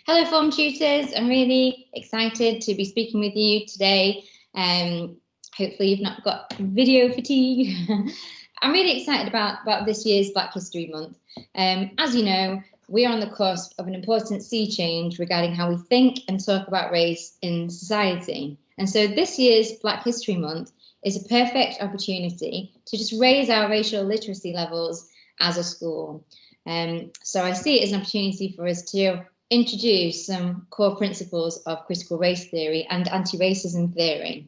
Hello, Form Tutors. I'm really excited to be speaking with you today. Hopefully you've not got video fatigue. I'm really excited about this year's Black History Month. As you know, we are on the cusp of an important sea change regarding how we think and talk about race in society. And so this year's Black History Month is a perfect opportunity to just raise our racial literacy levels as a school. So I see it as an opportunity for us to introduce some core principles of critical race theory and anti-racism theory.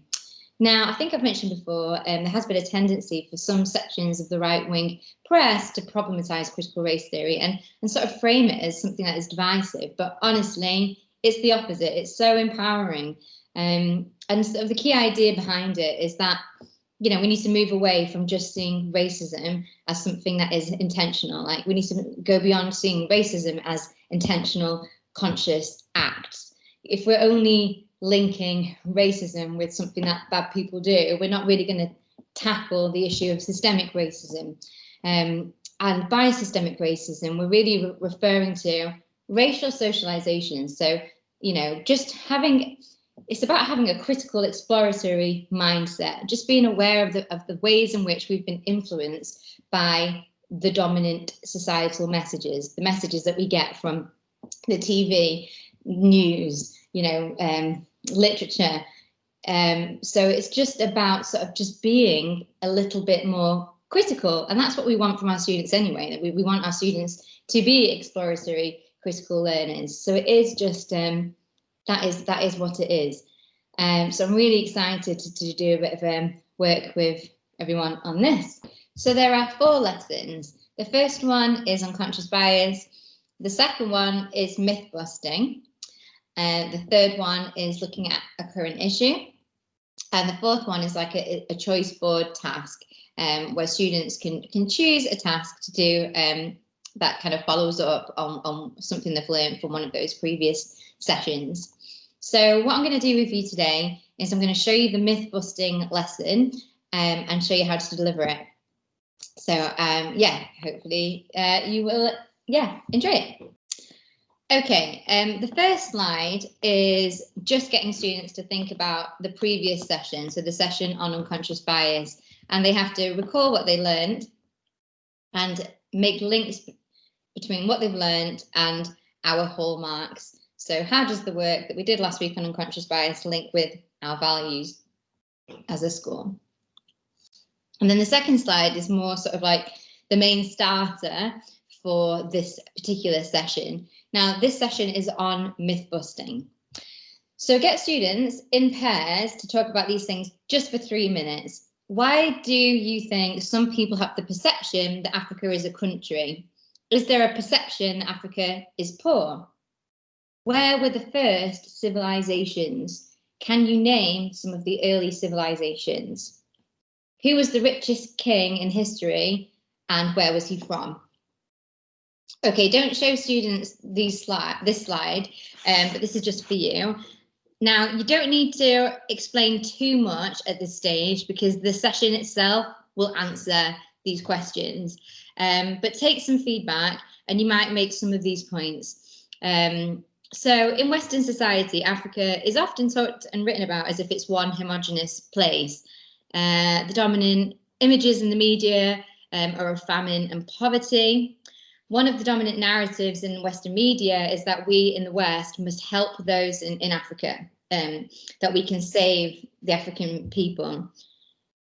Now, I think I've mentioned before, there has been a tendency for some sections of the right-wing press to problematize critical race theory and sort of frame it as something that is divisive. But honestly, it's the opposite. It's so empowering. And sort of the key idea behind it is that, you know, we need to move away from just seeing racism as something that is intentional. Like, we need to go beyond seeing racism as intentional, conscious acts. If we're only linking racism with something that bad people do, we're not really going to tackle the issue of systemic racism. And by systemic racism, we're really referring to racial socialization. So, you know, it's about having a critical exploratory mindset, just being aware of the ways in which we've been influenced by the dominant societal messages, the messages that we get from the TV, news, you know, literature. So it's just about sort of just being a little bit more critical, and that's what we want from our students anyway. That we want our students to be exploratory, critical learners. So it is just that is what it is. So I'm really excited to do a bit of work with everyone on this. So there are 4 lessons. The first one is unconscious bias. The second one is myth busting. The third one is looking at a current issue. And the fourth one is like a choice board task, where students can choose a task to do that kind of follows up on something they've learned from one of those previous sessions. So what I'm going to do with you today is I'm going to show you the myth busting lesson and show you how to deliver it. So yeah, hopefully you will enjoy it. Okay, the first slide is just getting students to think about the previous session, so the session on unconscious bias, and they have to recall what they learned and make links between what they've learned and our hallmarks. So how does the work that we did last week on unconscious bias link with our values as a school? And then the second slide is more sort of like the main starter for this particular session. Now, this session is on myth busting. So get students in pairs to talk about these things just for 3 minutes. Why do you think some people have the perception that Africa is a country? Is there a perception that Africa is poor? Where were the first civilizations? Can you name some of the early civilizations? Who was the richest king in history and where was he from? Okay, don't show students this slide, but this is just for you. Now, you don't need to explain too much at this stage because the session itself will answer these questions. But take some feedback and you might make some of these points. So in Western society, Africa is often talked and written about as if it's one homogenous place. The dominant images in the media are of famine and poverty. One of the dominant narratives in Western media is that we in the West must help those in Africa, that we can save the African people.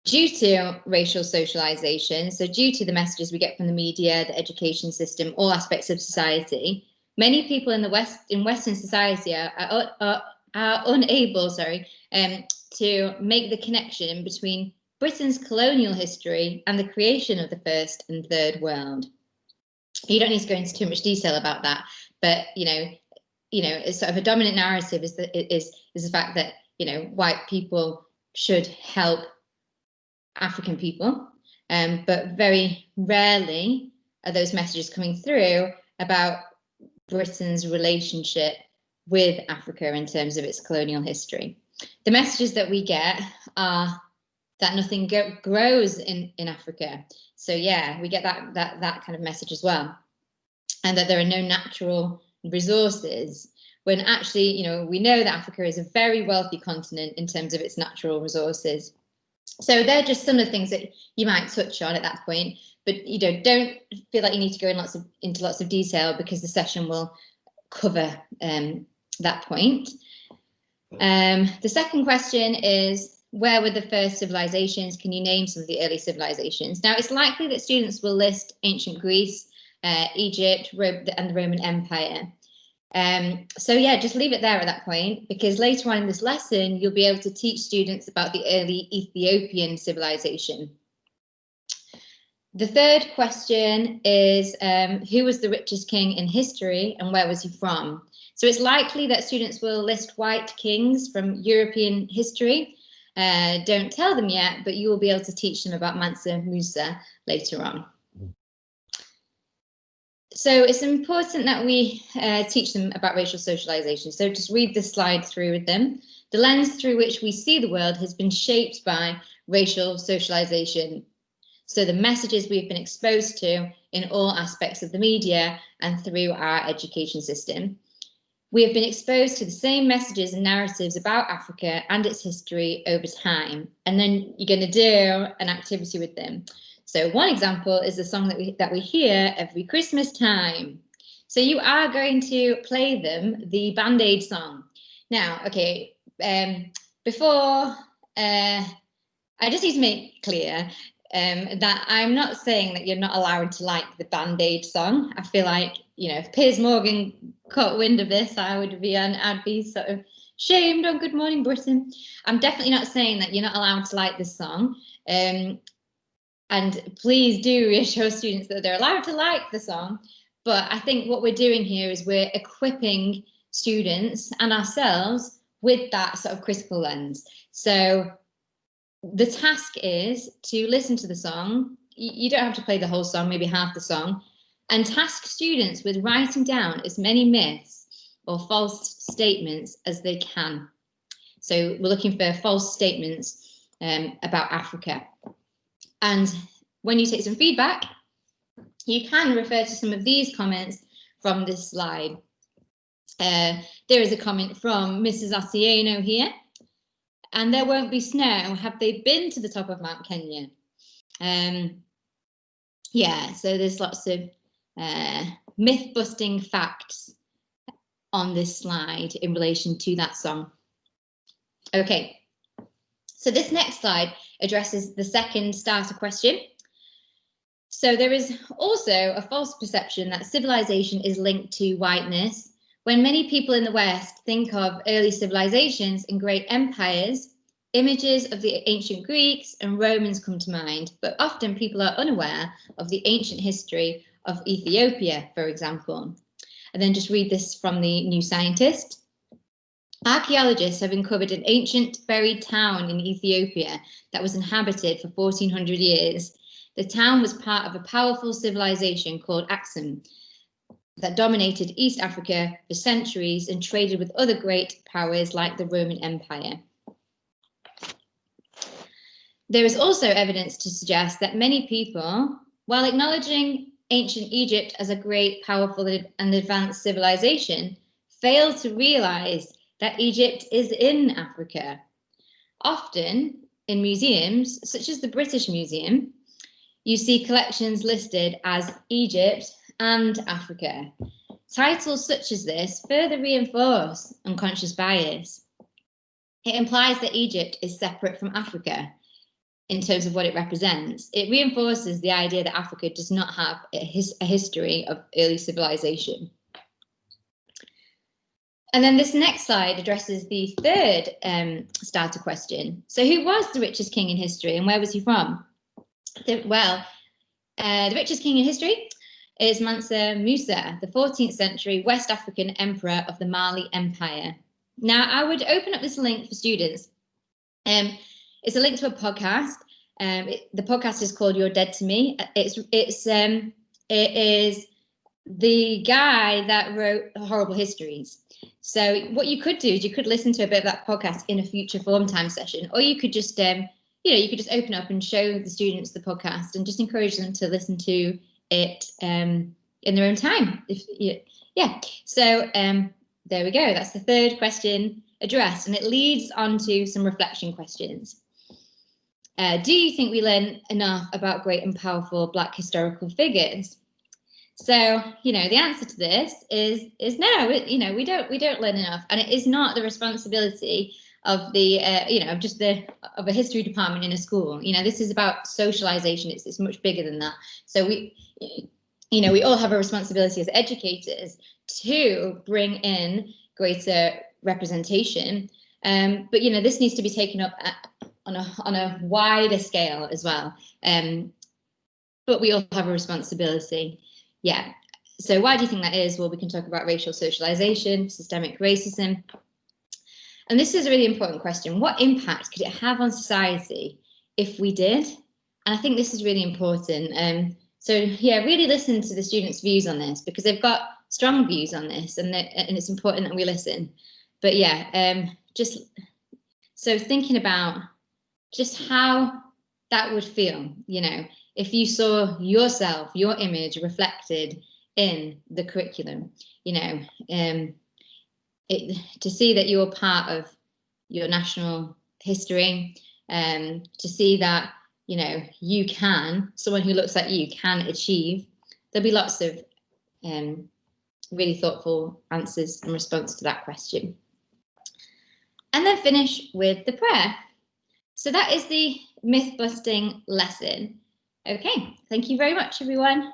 Due to racial socialization, so due to the messages we get from the media, the education system, all aspects of society, many people in Western society are unable, to make the connection between Britain's colonial history and the creation of the first and third world. You don't need to go into too much detail about that, but you know, it's sort of a dominant narrative is the fact that, you know, white people should help African people, but very rarely are those messages coming through about Britain's relationship with Africa in terms of its colonial history. The messages that we get are that nothing grows in Africa. So yeah, we get that kind of message as well. And that there are no natural resources. when actually, you know, we know that Africa is a very wealthy continent in terms of its natural resources. So they're just some of the things that you might touch on at that point, but you know, don't feel like you need to go into lots of detail, because the session will cover that point. The second question is, where were the first civilizations? Can you name some of the early civilizations? Now, it's likely that students will list ancient Greece, Egypt, and the Roman Empire. So yeah, just leave it there at that point, because later on in this lesson, you'll be able to teach students about the early Ethiopian civilization. The third question is, who was the richest king in history and where was he from? So it's likely that students will list white kings from European history. Don't tell them yet, but you will be able to teach them about Mansa Musa later on. So it's important that we teach them about racial socialization. So just read this slide through with them. The lens through which we see the world has been shaped by racial socialization. So the messages we've been exposed to in all aspects of the media and through our education system. We have been exposed to the same messages and narratives about Africa and its history over time. And then you're going to do an activity with them. So one example is the song that we hear every Christmas time. So you are going to play them the Band-Aid song. Now, okay, before, I just need to make clear that I'm not saying that you're not allowed to like the Band-Aid song. I feel like, you know, if Piers Morgan caught wind of this, I'd be sort of shamed on Good Morning Britain. I'm definitely not saying that you're not allowed to like this song. And please do reassure students that they're allowed to like the song. But I think what we're doing here is we're equipping students and ourselves with that sort of critical lens. So the task is to listen to the song. You don't have to play the whole song, maybe half the song, and task students with writing down as many myths or false statements as they can. So we're looking for false statements about Africa. And when you take some feedback, you can refer to some of these comments from this slide. There is a comment from Mrs. Asieno here. And there won't be snow. Have they been to the top of Mount Kenya? Yeah, so there's lots of myth-busting facts on this slide in relation to that song. Okay, so this next slide addresses the second starter question. So there is also a false perception that civilization is linked to whiteness. When many people in the West think of early civilizations and great empires, images of the ancient Greeks and Romans come to mind, but often people are unaware of the ancient history of Ethiopia, for example. And then just read this from the New Scientist. Archaeologists have uncovered an ancient buried town in Ethiopia that was inhabited for 1400 years. The town was part of a powerful civilization called Aksum that dominated East Africa for centuries and traded with other great powers like the Roman Empire. There is also evidence to suggest that many people, while acknowledging ancient Egypt as a great, powerful and advanced civilization, fail to realize that Egypt is in Africa. Often in museums, such as the British Museum, you see collections listed as Egypt and Africa. Titles such as this further reinforce unconscious bias. It implies that Egypt is separate from Africa in terms of what it represents. It reinforces the idea that Africa does not have a history of early civilization. And then this next slide addresses the third starter question. So who was the richest king in history and where was he from? The richest king in history is Mansa Musa, the 14th century West African emperor of the Mali Empire. Now, I would open up this link for students. It's a link to a podcast. The podcast is called You're Dead to Me. It is the guy that wrote Horrible Histories. So what you could do is you could listen to a bit of that podcast in a future form time session, or you could just, you could just open up and show the students the podcast and just encourage them to listen to it in their own time. So there we go. That's the third question addressed, and it leads on to some reflection questions. Do you think we learn enough about great and powerful Black historical figures? So, the answer to this is no. We don't learn enough, and it is not the responsibility of the of a history department in a school. This is about socialization. It's much bigger than that. So we all have a responsibility as educators to bring in greater representation. But this needs to be taken up on a wider scale as well. But we all have a responsibility. Yeah. So why do you think that is? Well, we can talk about racial socialization, systemic racism. And this is a really important question. What impact could it have on society if we did? And I think this is really important. So yeah, really listen to the students' views on this, because they've got strong views on this, and it's important that we listen. But yeah, so thinking about just how that would feel, if you saw yourself, your image reflected in the curriculum, to see that you're part of your national history, to see that, someone who looks like you can achieve. There'll be lots of really thoughtful answers in response to that question. And then finish with the prayer. So that is the myth busting lesson. Okay, thank you very much, everyone.